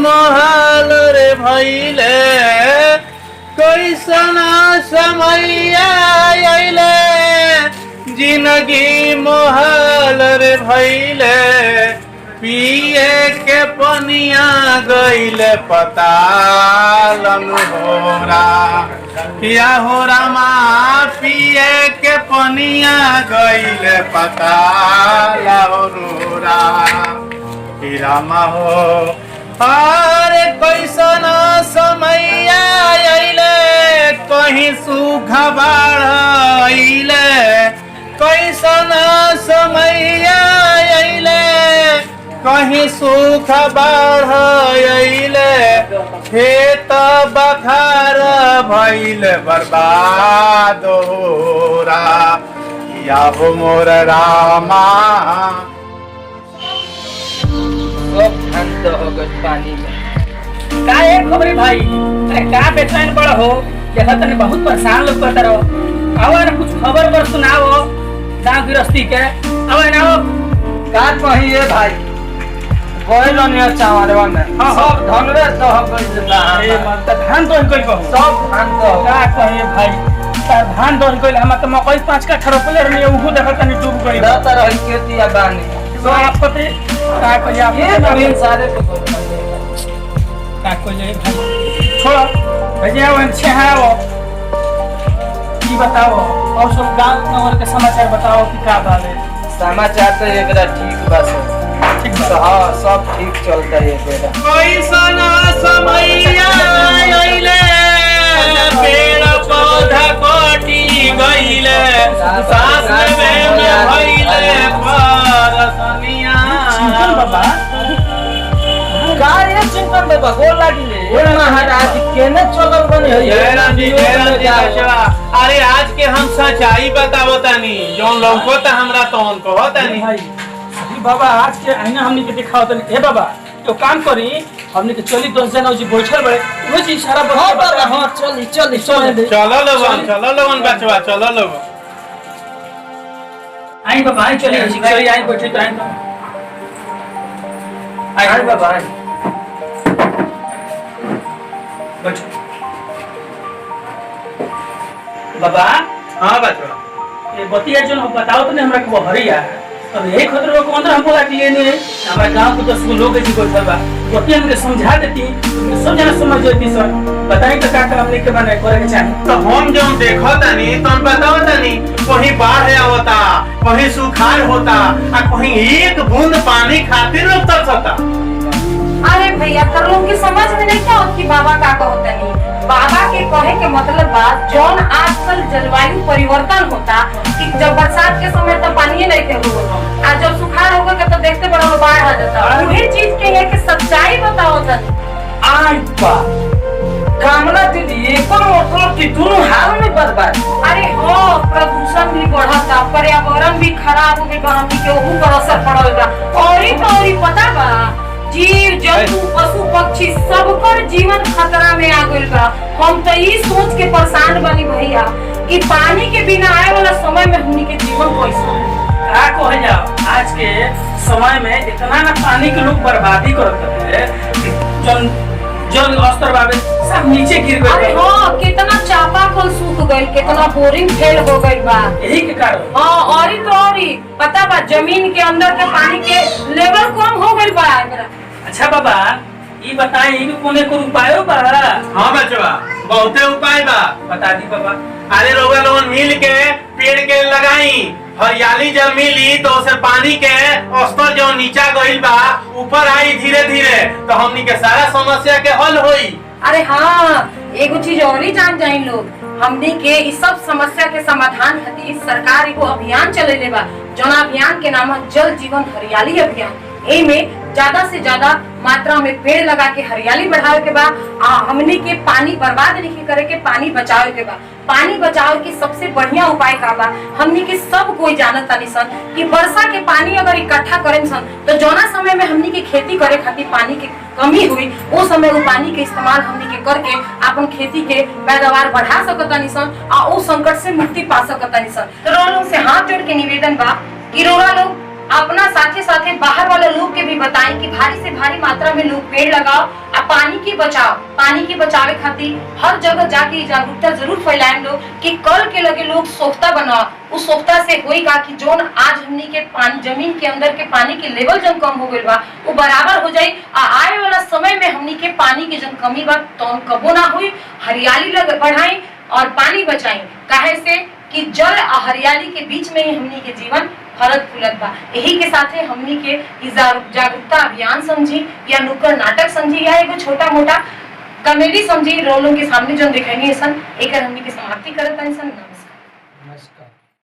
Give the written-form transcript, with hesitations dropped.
महल रे भैले कैसना समय आइले जिंदगी महल रे भैले पिए के पनिया गईले पतालन होरा किया हो रामा पिए के पनिया गईले पताला होरा कि रामा हो अरे कैसन समय आइले कहीं सूखा बाढ़ आइले कैसन समय आइले कहीं सूख बाढ़ आइले खेत बखार भइल बर्बाद होरा या हो मोर रामा सब ठंड हो गई पानी में। का एक खबरी भाई का बेचैन बड़ हो देखा तने बहुत परेशान लोग करता रहो। आओ ना कुछ खबर पर सुनाओ गांव गृहस्थी के। आओ ना का कहिए भाई कोई नहीं चावरवा में सब धनवे दह गइल बा। अरे मत धान तो कोई कहू सब धान दह का कहिए भाई तार धान दोन कोई हम त मकई 5 का ठरोपले रहनी उहु देखा तनी डूब गई रहता रही खेती या बानी तो आप पते का कहिए आप ये नवीन सारे को का कहिए भाई छोड़ो भैया वो छहाओ की बताओ और सब गांव नगर के समाचार बताओ कि का बात है। समाचार तो एकरा ठीक बा सब ठीक बा हाँ सब ठीक चलता है एकरा। कैसन समय आइले पेड़ पौधा कटी गइले सास में भइले परसनिया चिंतन बाबा का ये चिंतन बाबा गोल लागिले ओ महाराज केने चलल बने है जय राम जी बचवा। अरे आज के हम सच्चाई बतावतानी जौन लौकता हमरा तौन कहतानी भाई अभी बाबा आज के आईना हमनी के दिखाओ तनी ए बाबा तो काम करी हमनी के चली 10 जना जी बैठल बड़े वो जी इशारा बता बाबा हां चली चली चली चलो लोगन बचवा चलो लोगन आई बाबा आई चली चली आई बैठे तो आई आई बाबा बैठो बाबा हाँ बचवा ये बतिया जो हम बताओ तो हमरा को हरिया अब यही खतर लोग अंदर हम बोला कि ये नहीं हमारे गांव के 10 लोग जी बैठल बा बतिया हमके समझा देती तुमने सब जना समझ जेती सर बताई तो का काम लिख के बने करे के चाहिए। तो हम जौन देखतानी तौन बतावतानी कहीं बाढ़ आवता कहीं सुखाड़ होता आ कहीं एक बूंद पानी खातिर लोग तरसता। अरे भैया कर लोग की समझ में नहीं क्या कि बाबा का कहते नहीं बाबा के कहे के मतलब बात जौन आजकल जलवायु परिवर्तन होता कि जब बरसात के समय तो पानी नहीं थे हो आज जब सुखाड़ होगा के तो देखते बड़ा बाढ़ आ जाता वही चीज के है कि सच्चाई बताओ तनी आई बा कामला दीदी एको मतलब कि दोनों हाल में बर्बाद। अरे हो प्रदूषण भी बढ़ता पर्यावरण भी खराब हो गई हमनी के ओहू पर असर पड़ल बा और पता बा जीव जंतु पशु पक्षी सबकर जीवन खतरा में आ गइल बा। हम तो ये सोच के परेशान बनी भैया कि पानी के बिना आए वाला समय में हमनी के जीवन कैसे का कहे जाओ आज के समय में इतना ना पानी के लोग बर्बादी करते हैं जन जल स्तर बाबे सब नीचे गिर गए। अरे हाँ कितना चापाकल सूख गई कितना बोरिंग फेल हो गई बा यही के कारण हाँ और पता बा जमीन के अंदर के पानी के लेवल कम हो गई बा। अच्छा बाबा ये बताई कि कोने को उपाय बा। हाँ बचवा बहुते उपाय बा बता दी बाबा। अरे रउआ लोगन मिल के पेड़ के लगाई हरियाली जब मिली तो उसे पानी के स्तर जो नीचा गइल बा ऊपर आई धीरे धीरे तो हमनी के सारा समस्या के हल होई। अरे हाँ एगो चीज और ही जान जाए लोग हमने के इस सब समस्या के समाधान खातिर सरकार एगो अभियान चलेले बा जौन अभियान के नाम है जल जीवन हरियाली अभियान। एमे ज्यादा से ज्यादा मात्रा में पेड़ लगा के हरियाली बढ़ावे के बा हमने के पानी बर्बाद नहीं करे के पानी बचावे के बा। पानी बचाव के सबसे बढ़िया उपाय का बा हमने के सब कोई जानत तानी सन कि वर्षा के पानी अगर इकट्ठा करें सन तो जौना समय में हमने के खेती करे खातिर पानी के कमी हुई वो समय वो पानी के इस्तेमाल हमने के करके अपन खेती के पैदावार बढ़ा सकतानी सन और उस संकट से मुक्ति पा सकतानी सन। तो रोलों से हाथ जोड़ के निवेदन बा कि रोला लोग अपना साथे साथे बाहर वाले लोग के भी बताएं कि भारी से भारी मात्रा में लोग पेड़ लगाओ और पानी की बचाओ। पानी की बचावे खातिर हर जगह जाके जागरूकता जरूर फैलाएं लोग कि कल के लगे लोग सोख्ता बनाओ। उस सोख्ता से होएगा कि जोन आज हमनी के पानी जमीन के अंदर के पानी के लेवल जन कम हो गइल बा वो बराबर हो जाई। आए वाला समय में हमनी के पानी की जन कमी बा तो कबो ना हुई। हरियाली लग बढ़ाई और पानी बचाई, काहे से कि जल और हरियाली के बीच में ही हमनी के जीवन फलत फूलत बा। यही के साथे हमनी के जागरूकता अभियान समझी या नुक्कड़ नाटक समझी या एगो छोटा मोटा कॉमेडी समझी रोलों के सामने जो दिखाई सन एक हमनी के समाप्ति करत सन। नमस्कार। नमस्कार।